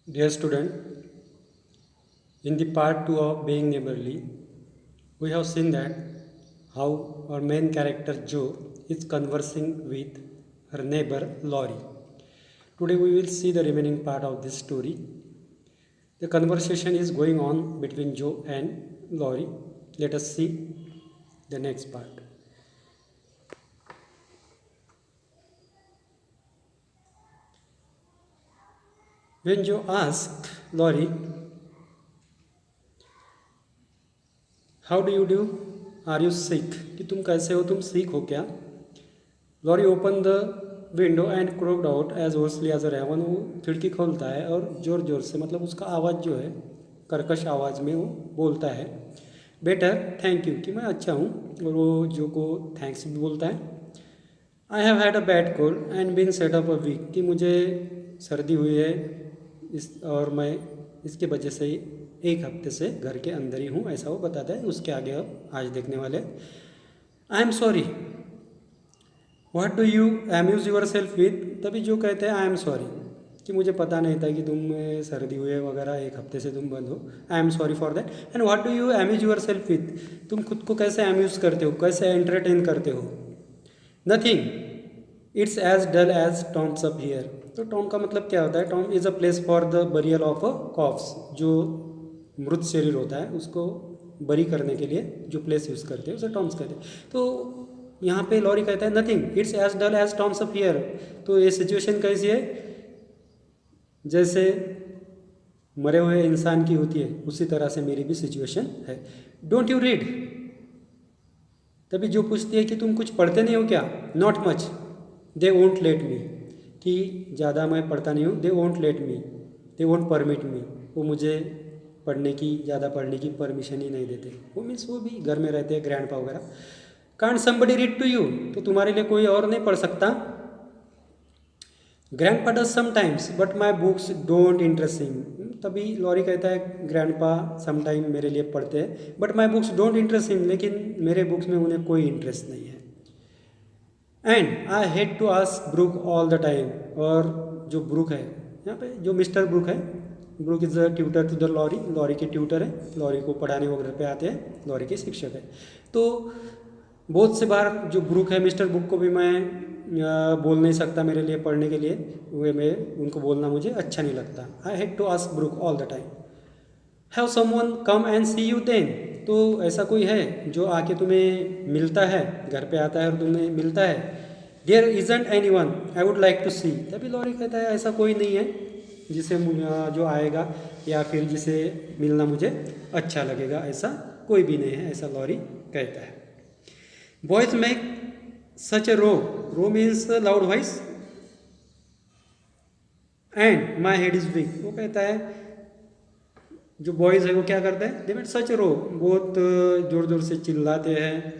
Dear student, in the part 2 of Being Neighborly, we have seen that how our main character Joe is conversing with her neighbor Laurie. Today we will see the remaining part of this story. The conversation is going on between Joe and Laurie. Let us see the next part. When Joe asked Laurie, "How do you do? Are you sick?" कि तुम कैसे हो, तुम sick हो क्या? Laurie open the window and croaked out as hoarsely as a raven. वो खिड़की खोलता है और ज़ोर ज़ोर से, मतलब उसका आवाज़ जो है कर्कश आवाज़ में वो बोलता है, बेटर थैंक यू, कि मैं अच्छा हूँ. और वो जो को थैंक्स भी बोलता है. I have had a bad cold and been set up a week, कि मुझे सर्दी हुई है और मैं इसके वजह से एक हफ्ते से घर के अंदर ही हूँ, ऐसा वो बताता है. उसके आगे अब आज देखने वाले. I am sorry, what do you amuse yourself with. तभी जो कहते हैं आई एम सॉरी, कि मुझे पता नहीं था कि तुम सर्दी हुई है वगैरह, एक हफ्ते से तुम बंद हो. I am sorry for that. And what do you amuse yourself with, तुम खुद को कैसे अम्यूज़ करते हो, कैसे एंटरटेन करते हो. Nothing, it's as dull as tombs up here. तो टॉम का मतलब क्या होता है? Tomb is a place for the burial of a corpse. जो मृत शरीर होता है उसको बरी करने के लिए जो प्लेस यूज़ करते हैं उसे टॉम्स कहते हैं. तो यहाँ पे लॉरी कहता है nothing, it's as dull as tombs up here. तो ये सिचुएशन कैसी है? जैसे मरे हुए इंसान की होती है उसी तरह से मेरी भी सिचुएशन है. Don't you read. तभी जो पूछती है कि तुम कुछ पढ़ते नहीं हो क्या? Not much, they won't let me, कि ज़्यादा मैं पढ़ता नहीं हूँ. They won't let me, they won't permit me, वो मुझे ज़्यादा पढ़ने की परमिशन ही नहीं देते. वो मीन्स वो भी घर में रहते हैं, ग्रैंडपा वगैरह. Can't somebody read to you, तो तुम्हारे लिए कोई और नहीं पढ़ सकता. Grandpa does sometimes but my books don't interesting. तभी लॉरी कहता है ग्रैंडपा समटाइम मेरे लिए पढ़ते हैं, but my books don't interesting, लेकिन मेरे बुक्स में उन्हें कोई इंटरेस्ट नहीं है. And I hate to ask Brooke all the time. और जो ब्रूक है यहाँ पे, जो मिस्टर ब्रूक है, Brooke is a tutor to the Laurie. Laurie के ट्यूटर है, लॉरी को पढ़ाने वगैरह पे आते हैं, लॉरी के शिक्षक है. तो बहुत से बार जो ब्रूक है, मिस्टर ब्रूक को भी मैं बोल नहीं सकता मेरे लिए पढ़ने के लिए, वे मैं उनको बोलना मुझे अच्छा नहीं लगता. I hate to ask Brooke all the time. Have someone come and see you then. तो ऐसा कोई है जो आके तुम्हें मिलता है, घर पे आता है और तुम्हें मिलता है. There isn't anyone I would like to see. तभी लॉरी कहता है ऐसा कोई नहीं है जिसे जो आएगा या फिर जिसे मिलना मुझे अच्छा लगेगा, ऐसा कोई भी नहीं है, ऐसा लॉरी कहता है. Boys make such a row means loud voice and my head is weak. वो कहता है जो बॉयज़ है वो क्या करते हैं? दे मेक सच ए रो, बहुत ज़ोर ज़ोर से चिल्लाते हैं.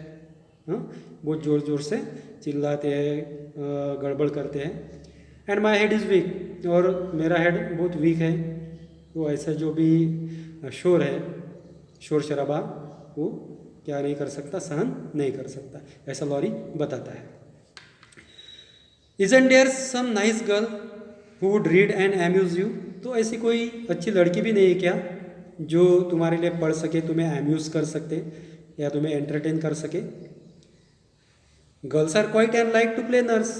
हाँ, बहुत ज़ोर ज़ोर से चिल्लाते हैं, गड़बड़ करते हैं. And my head is week, और मेरा हेड बहुत वीक है. तो ऐसा जो भी शोर है, शोर शराबा, वो क्या नहीं कर सकता, सहन नहीं कर सकता, ऐसा लॉरी बताता है. Isn't there some nice girl who would read and amuse you. तो ऐसी कोई अच्छी लड़की भी नहीं है क्या जो तुम्हारे लिए पढ़ सके, तुम्हें अम्यूज़ कर सकते या तुम्हें एंटरटेन कर सके. Girls are quiet and like to play nurse.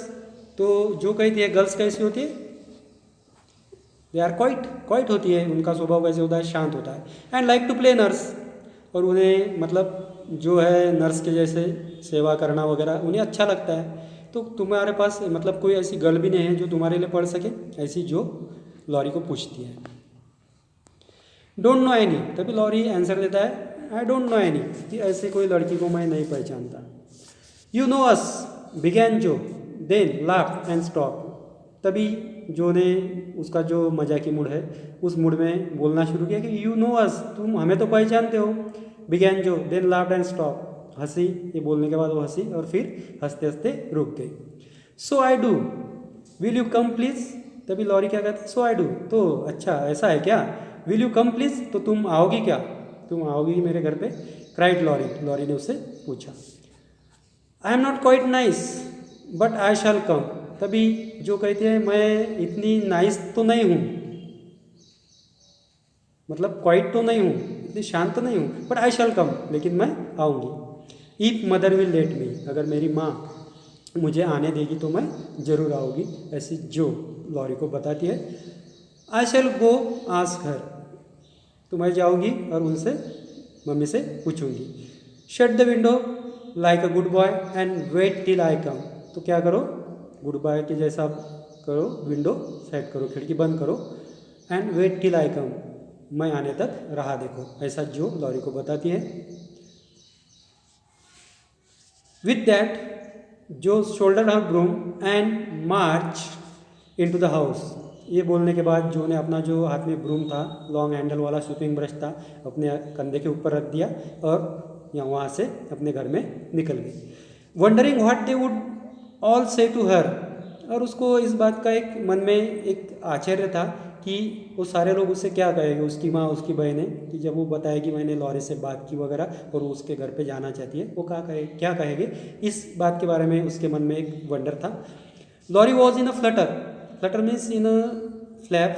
तो जो कहती है गर्ल्स कैसी होती है? दे आर क्वाइट, क्वाइट होती है, उनका स्वभाव कैसे होता है? शांत होता है. And like to play nurse, और उन्हें मतलब जो है नर्स के जैसे सेवा करना वगैरह उन्हें अच्छा लगता है. तो तुम्हारे पास मतलब कोई ऐसी गर्ल भी नहीं है जो तुम्हारे लिए पढ़ सके, ऐसी जो लॉरी को पूछती है. Don't know any. तभी लॉरी आंसर देता है आई डोंट नो एनी, कि ऐसी कोई लड़की को मैं नहीं पहचानता. यू नो अस बिगैन जो, देन लाफ एंड स्टॉप. तभी जो ने उसका जो मजाकी मूड है उस मूड में बोलना शुरू किया कि यू नो अस, तुम हमें तो पहचानते हो. बिगैन जो, देन लाफ एंड स्टॉप, हंसी. ये बोलने के बाद वो हंसी और फिर हंसते हंसते रुक गई. So I do, will you come please. तभी लॉरी क्या कहता है? सो आई डू, तो अच्छा ऐसा है क्या? विल यू कम प्लीज़, तो तुम आओगी क्या, तुम आओगी मेरे घर पे? क्राइड लॉरी, लॉरी ने उससे पूछा. I am not quite nice but I shall come. तभी जो कहते हैं मैं इतनी नाइस तो नहीं हूँ, मतलब क्वाइट तो नहीं हूँ, इतनी शांत नहीं हूँ, बट आई शैल कम, लेकिन मैं आऊँगी। If mother will let me, अगर मेरी माँ मुझे आने देगी तो मैं ज़रूर आऊँगी, ऐसी जो लॉरी को बताती है। I shell go ask her, तो मैं जाऊँगी और उनसे मम्मी से पूछूंगी। Shut the window like a good boy and wait till I come, तो क्या करो, गुड बॉय के जैसा करो, विंडो सेट करो, खिड़की बंद करो, एंड वेट टिल आई कम, मैं आने तक राह देखो, ऐसा जो लॉरी को बताती है। With that Jo shoulder her broom and march into the house, ये बोलने के बाद जो ने अपना जो हाथ में ब्रूम था, लॉन्ग हैंडल वाला स्वीपिंग ब्रश था, अपने कंधे के ऊपर रख दिया और या वहाँ से अपने घर में निकल गई। Wondering what they would all से टू हर, और उसको इस बात का एक मन में एक आश्चर्य था कि वो सारे लोग उससे क्या कहेंगे, उसकी माँ उसकी बहनें, कि जब वो बताएगी मैंने लॉरी से बात की वगैरह और वो उसके घर पे जाना चाहती है, वो क्या कहेगी, इस बात के बारे में उसके मन में एक वंडर था। Laurie was in a flutter, flutter means in a flap,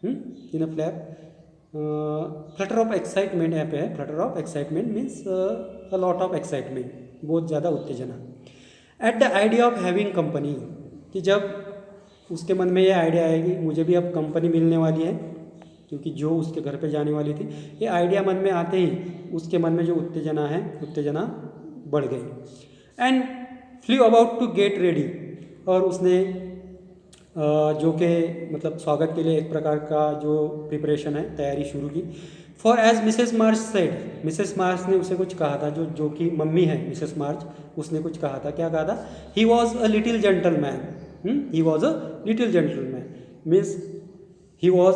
in a flap, flutter of excitement यहाँ पे है, flutter of excitement means a lot of excitement, बहुत ज़्यादा उत्तेजना। At the idea of having company, कि जब उसके मन में ये आइडिया आएगी मुझे भी अब कंपनी मिलने वाली है, क्योंकि जो उसके घर पे जाने वाली थी, ये आइडिया मन में आते ही उसके मन में जो उत्तेजना है, उत्तेजना बढ़ गई। And flew about to get ready, और उसने जो कि मतलब स्वागत के लिए एक प्रकार का जो प्रिपरेशन है, तैयारी शुरू की। For as Mrs March said, Mrs March ने उसे कुछ कहा था, जो कि मम्मी है मिसेस मार्च, उसने कुछ कहा था, क्या कहा था, he was a little gentleman, he was a little gentleman means he was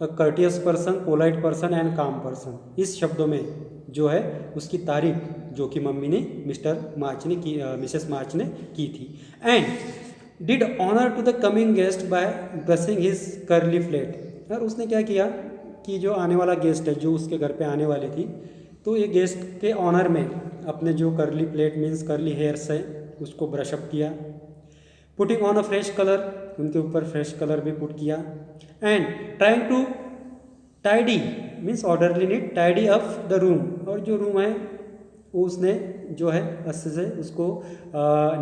a courteous person, polite person and calm person. इस शब्दों में जो है उसकी तारीफ जो कि मम्मी ने मिस्टर मार्च ने की, मिसेस मार्च ने की थी। And did honour to the coming guest by brushing his curly pate, और उसने क्या किया कि जो आने वाला गेस्ट है, जो उसके घर पे आने वाली थी, तो ये गेस्ट के ऑनर में अपने जो curly pate means curly hairs है उसको ब्रशअप किया। Putting on a fresh collar, उनके ऊपर फ्रेश कलर भी पुट किया। And trying to tidy means orderly neat tidy up the room, और जो रूम है वो उसने जो है अच्छे से उसको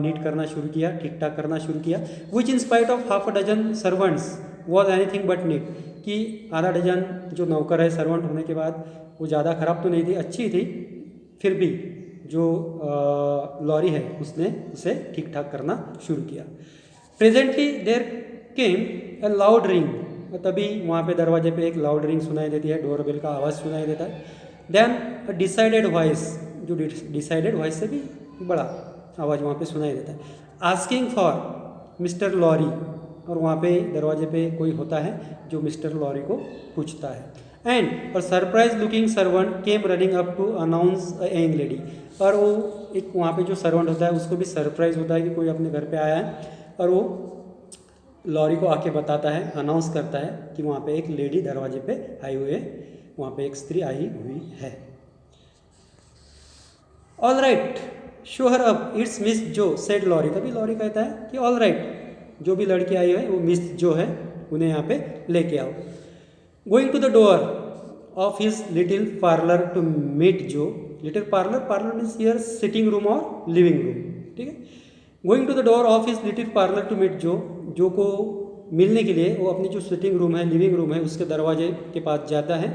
नीट करना शुरू किया, ठीक ठाक करना शुरू किया। Which in spite of half a dozen servants was anything but neat, कि आधा डजन जो नौकर है सर्वेंट होने के बाद वो ज़्यादा ख़राब तो नहीं थी, अच्छी थी, फिर भी जो लॉरी है उसने उसे ठीक ठाक करना शुरू किया। Presently there came a loud ring, तभी वहाँ पे दरवाजे पे एक लाउड रिंग सुनाई देती है, डोरबेल का आवाज़ सुनाई देता है। देन अ डिसाइडेड वॉइस, जो डिसाइडेड वॉइस से भी बड़ा आवाज़ वहाँ पे सुनाई देता है, आस्किंग फॉर मिस्टर लॉरी, और वहाँ पे दरवाजे पे कोई होता है जो मिस्टर लॉरी को पूछता है। एंड और surprise looking servant came running up to announce a young lady, और वो एक वहाँ पे जो सर्वेंट होता है उसको भी सरप्राइज होता है कि कोई अपने घर पे आया है, और वो लॉरी को आके बताता है, अनाउंस करता है कि वहाँ पे एक लेडी दरवाजे पे आई हुई है, वहाँ पे एक स्त्री आई हुई है। All right show her up it's miss जो सेड लॉरी, तभी लॉरी कहता है कि ऑल राइट, जो भी लड़की आई है वो मिस जो है उन्हें यहाँ पे लेके आओ। Going to the door of his little parlour to meet Jo, little parlour, parlour means here sitting room और लिविंग रूम, ठीक है। Going to the door of his little parlour to meet Jo को मिलने के लिए वो अपनी जो सिटिंग रूम है, लिविंग रूम है, उसके दरवाजे के पास जाता है।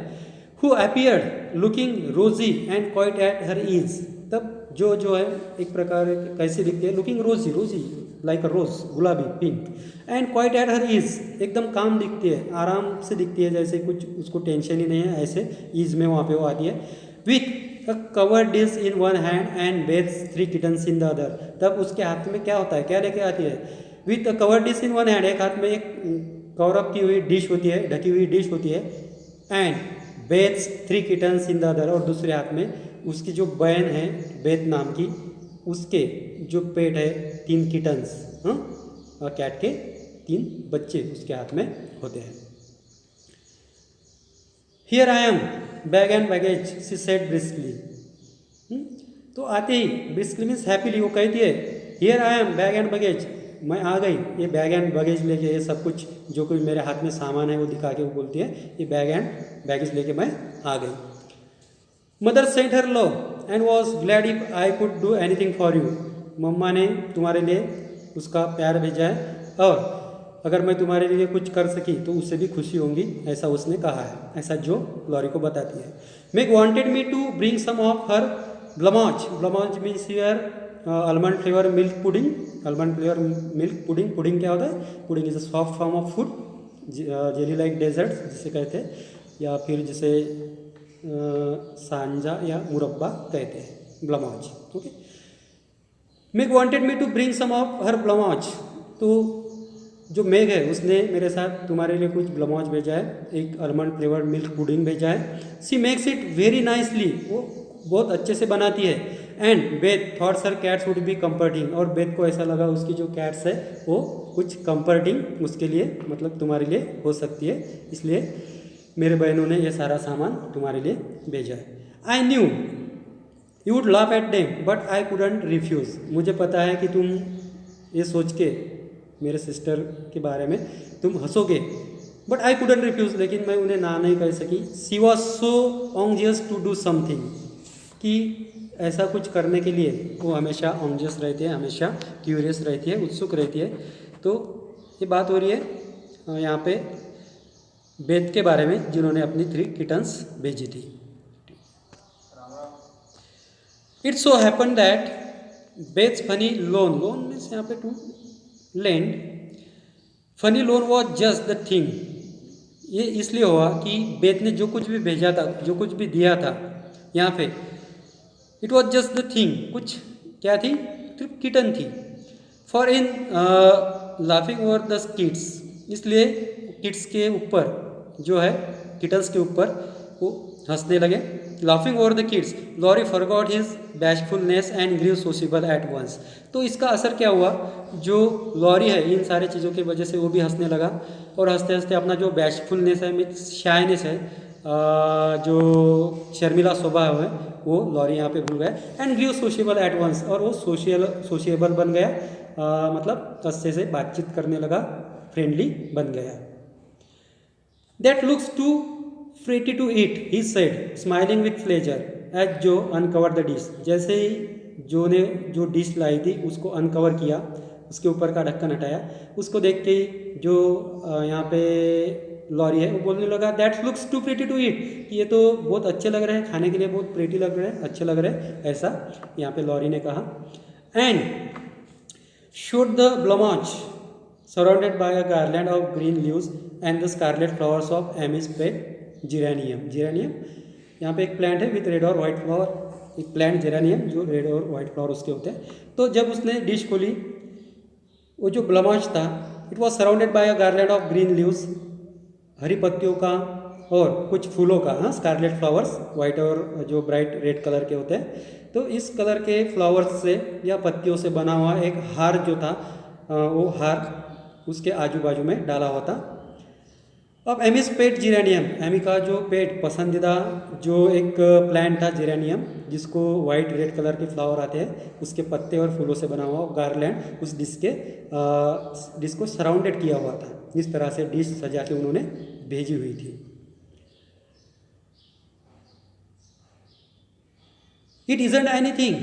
Who appeared looking rosy and quite at her ease, तब जो है एक प्रकार कैसी दिखती है, लुकिंग रोजी, रोजी लाइक अ रोज, गुलाबी pink, and quite at her ease, एकदम काम दिखती है, आराम से दिखती है, जैसे कुछ उसको टेंशन ही नहीं है, ऐसे ईज में वहाँ पे वो आती है। With a covered dish in one hand and bathes 3 kittens in the other, तब उसके हाथ में क्या होता है, क्या लेके आती है, with a covered dish in one hand, एक हाथ में एक कवर अप की हुई डिश होती है, ढकी हुई डिश होती है, and bathes 3 kittens in the other, और दूसरे हाथ में उसकी जो बहन है बेथ नाम की, उसके जो पेट है 3 किटन्स, कैट के 3 बच्चे उसके हाथ में होते हैं। Here I am bag and baggage she said briskly, तो आते ही ब्रिस्कली मीन्स हैप्पीली वो कहती है here I am bag and baggage, मैं आ गई, ये बैग एंड बगेज लेके, ये सब कुछ जो कुछ मेरे हाथ में सामान है वो दिखा के वो बोलती है ये बैग एंड बैगेज लेके मैं आ गई। Mother sent her love and was glad if I could do anything for you. मम्मा ने तुम्हारे लिए उसका प्यार भेजा है और अगर मैं तुम्हारे लिए कुछ कर सकी तो उससे भी खुशी होंगी, ऐसा उसने कहा है, ऐसा जो लॉरी को बताती है। Meg wanted me to bring some of her blancmange. Blancmange means here almond flavour milk pudding. Almond flavour milk pudding, pudding क्या होता है? Pudding is a soft form of food, jelly like dessert जिसे कहते हैं, या फिर जिसे सांजा या मुरब्बा कहते हैं, blancmange. Okay, Meg wanted me to bring some of her blancmange. तो जो मेघ है उसने मेरे साथ तुम्हारे लिए कुछ ब्लमाच भेजा है, एक आलमंड फ्लेवर्ड मिल्क पुडिंग भेजा है। सी मेक्स इट वेरी नाइसली, वो बहुत अच्छे से बनाती है। And Beth thoughts her cats would be comforting, और बेथ को ऐसा लगा उसकी जो कैट्स है वो कुछ कंफर्टिंग उसके लिए, मतलब तुम्हारे लिए हो सकती है, इसलिए मेरे बहनों ने ये सारा सामान तुम्हारे लिए भेजा है। I knew you would laugh at them but I couldn't refuse. मुझे पता है कि तुम ये सोच के मेरे सिस्टर के बारे में तुम हंसोगे, बट आई कुडंट रिफ्यूज़, लेकिन मैं उन्हें ना नहीं कह सकी। She was so anxious to do something, कि ऐसा कुछ करने के लिए वो हमेशा ऑन्जियस रहती है, हमेशा क्यूरियस रहती है, उत्सुक रहती है। तो ये बात हो रही है यहाँ पे बेथ के बारे में, जिन्होंने अपनी 3 किटन्स भेजी थी। It so happen that Beth's funny loan, loan means यहाँ पे to lend, funny loan was just the thing. ये इसलिए हुआ कि बेथ ने जो कुछ भी भेजा था, जो कुछ भी दिया था यहाँ पे, it was just the thing, कुछ क्या थी? सिर्फ किटन थी। For in laughing over the kids, इसलिए किड्स के ऊपर जो है, किटन्स के ऊपर वो हंसने लगे। Laughing over the kids Laurie forgot his bashfulness and grew sociable at once. तो इसका असर क्या हुआ, जो लॉरी है इन सारे चीज़ों की वजह से वो भी हंसने लगा, और हंसते हंसते अपना जो बैशफुलनेस है, मीन्स शायनेस है, जो शर्मिला स्वभाव है, वो लॉरी यहाँ पे भूल गया। And grew sociable at once, और वो सोशियबल बन गया, मतलब अच्छे से बातचीत करने लगा, फ्रेंडली बन गया। That looks too pretty to eat, he said smiling with pleasure as Jo uncovered the dish. जैसे ही जो ने जो डिश लाई थी उसको अनकवर किया, उसके ऊपर का ढक्कन हटाया, उसको देख के जो यहाँ पे लॉरी है वो बोलने लगा that looks too pretty to eat, ये तो बहुत अच्छे लग रहे हैं, खाने के लिए बहुत प्रीटी लग रहे हैं, अच्छे लग रहे हैं, ऐसा यहाँ पे लॉरी ने कहा। And showed the blancmange surrounded by a garland of green leaves and the scarlet flowers of Amy's pet geranium. Geranium यहाँ पे एक प्लांट है विथ रेड और वाइट फ्लावर, एक प्लांट जेरेनियम जो रेड और वाइट फ्लावर उसके होते हैं। तो जब उसने डिश खोली, वो जो ब्लमाच था, it was surrounded by a garland of green leaves, हरी पत्तियों का और कुछ फूलों का, हाँ, स्कारलेट फ्लावर्स, वाइट और जो ब्राइट रेड कलर के होते हैं। तो इस कलर के फ्लावर्स से या पत्तियों से बना हुआ एक हार जो था, वो हार उसके आजू बाजू में डाला हुआ था। अब एमिस पेट जेरेनियम, एमी का जो पेट पसंदीदा जो एक प्लांट था जेरेनियम, जिसको वाइट रेड कलर के फ्लावर आते हैं, उसके पत्ते और फूलों से बना हुआ गार्लैंड उस डिश को सराउंडेड किया हुआ था। इस तरह से डिश सजा के उन्होंने भेजी हुई थी। It isn't anything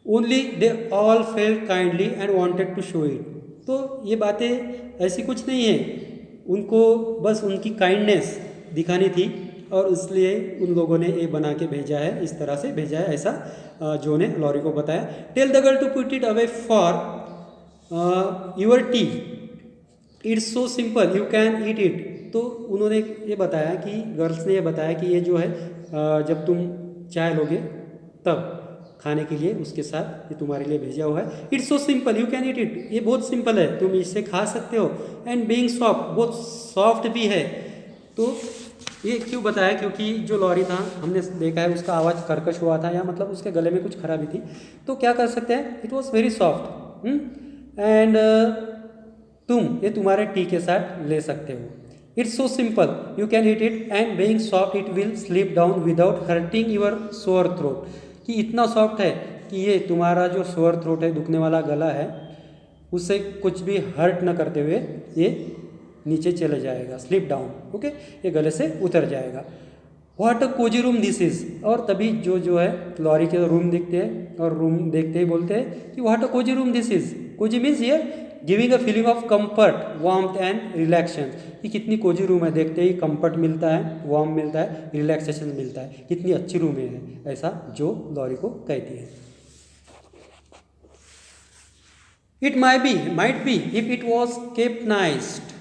only they all felt kindly and wanted to show it. तो ये बातें ऐसी कुछ नहीं है, उनको बस उनकी काइंडनेस दिखानी थी और इसलिए उन लोगों ने ये बना के भेजा है, इस तरह से भेजा है, ऐसा जो ने लॉरी को बताया। Tell the girl to put it away for your tea, it's so simple you can eat it. तो उन्होंने ये बताया कि गर्ल्स ने ये बताया कि ये जो है जब तुम चाय लोगे तब खाने के लिए उसके साथ ये तुम्हारे लिए भेजा हुआ है। It's so simple you can eat it, ये बहुत सिंपल है, तुम इससे खा सकते हो। एंड बीइंग सॉफ्ट, बहुत सॉफ्ट भी है। तो ये क्यों बताया, क्योंकि जो लॉरी था हमने देखा है उसका आवाज़ कर्कश हुआ था, या मतलब उसके गले में कुछ खराबी थी। तो क्या कर सकते हैं, it was very soft and तुम ये तुम्हारे टी के साथ ले सकते हो। It's so simple you can eat it and being soft it will slip down without hurting your sore throat, कि इतना सॉफ्ट है कि ये तुम्हारा जो सोअर थ्रोट है, दुखने वाला गला है, उसे कुछ भी हर्ट ना करते हुए ये नीचे चले जाएगा, स्लिप डाउन, ओके, ये गले से उतर जाएगा। What a cosy room this is, और तभी जो है लॉरी के रूम देखते हैं और रूम देखते ही बोलते हैं कि what a cosy room this is. Cosy means here giving a feeling of comfort, warmth and relaxation. कि कितनी कोजी रूम है, देखते ही कंफर्ट मिलता है, वार्म मिलता है, रिलैक्सेशन मिलता है, कितनी अच्छी रूम है, ऐसा जो लॉरी को कहती है। It might be if it was kept nice,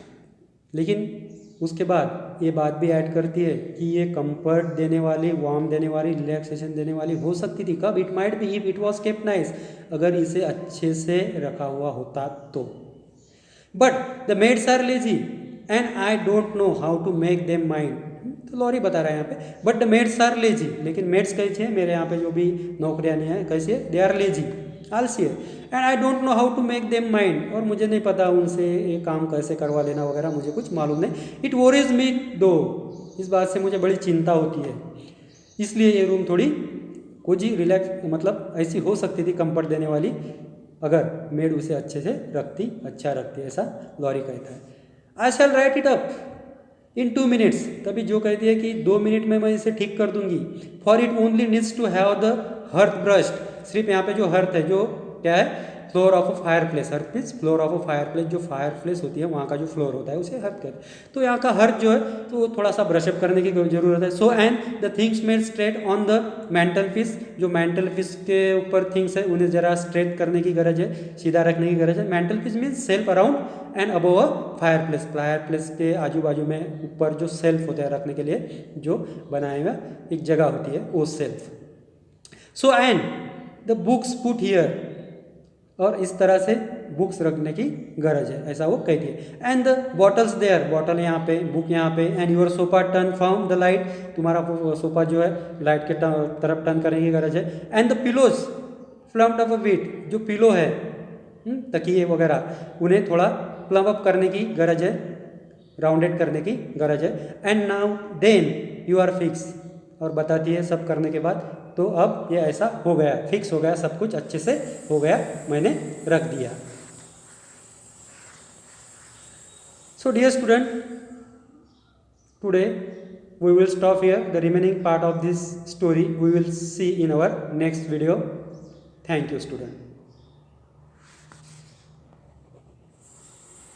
लेकिन उसके बाद ये बात भी ऐड करती है कि ये कंफर्ट देने वाली, वार्म देने वाली, रिलैक्सेशन देने वाली हो सकती थी। कब? It might be if it was kept nice, अगर इसे अच्छे से रखा हुआ होता तो। But the maids are lazy and I don't know how to make them mind. तो लॉरी बता रहा है यहाँ पे, but the maids are lazy, लेकिन मेड्स कैसी है, मेरे यहाँ पे जो भी नौकरियाँ नहीं है कैसी है, दे आर लेजी, आलसी है। And I don't know how to make them mind, और मुझे नहीं पता उनसे ये काम कैसे करवा लेना वगैरह, मुझे कुछ मालूम नहीं। इट वोरीज मी दो, इस बात से मुझे बड़ी चिंता होती है, इसलिए ये रूम थोड़ी कोजी रिलैक्स मतलब ऐसी हो सकती थी कंफर्ट देने वाली, अगर मेड उसे अच्छे से रखती, अच्छा रखती, ऐसा लॉरी कहता है। I shall write it up in 2 minutes, तभी जो कहती है कि 2 मिनट में मैं इसे ठीक कर दूंगी। For it only needs to have the hearth brushed, सिर्फ यहाँ पे जो हर्थ है, जो क्या है, floor of a fireplace, hearth means floor of a fireplace, जो फायर प्लेस होती है वहाँ का जो फ्लोर होता है उसे हर्थ कहते हैं। तो यहाँ का हर्थ जो है तो वो थोड़ा सा ब्रशअप करने की जरूरत है। So and the things made straight on the mental peace, जो मेंटल पीस के ऊपर थिंग्स है उन्हें जरा स्ट्रेट करने की गरज है, सीधा रखने की गरज है। Mental peace means self around and above a fire place, fire place के आजू बाजू में ऊपर जो सेल्फ होता है रखने के लिए जो बनाया हुआ एक जगह होती है वो self. So and the books put here, और इस तरह से बुक्स रखने की गरज है, ऐसा वो कहती है। And the bottles there, bottle यहाँ पे, बुक यहाँ पे। And your sofa turn from the light, तुम्हारा सोफा जो है लाइट के तरफ टर्न करने की गरज है। And the pillows plumped of a bit, जो पिलो है तकिए वगैरह उन्हें थोड़ा प्लम अप करने की गरज है, राउंडेड करने की गरज है। And now then you are fix, और बताती है सब करने के बाद तो अब ये ऐसा हो गया, फिक्स हो गया, सब कुछ अच्छे से हो गया, मैंने रख दिया। So dear student, today we will stop here. The remaining part of this story we will see in our next video. Thank you, student.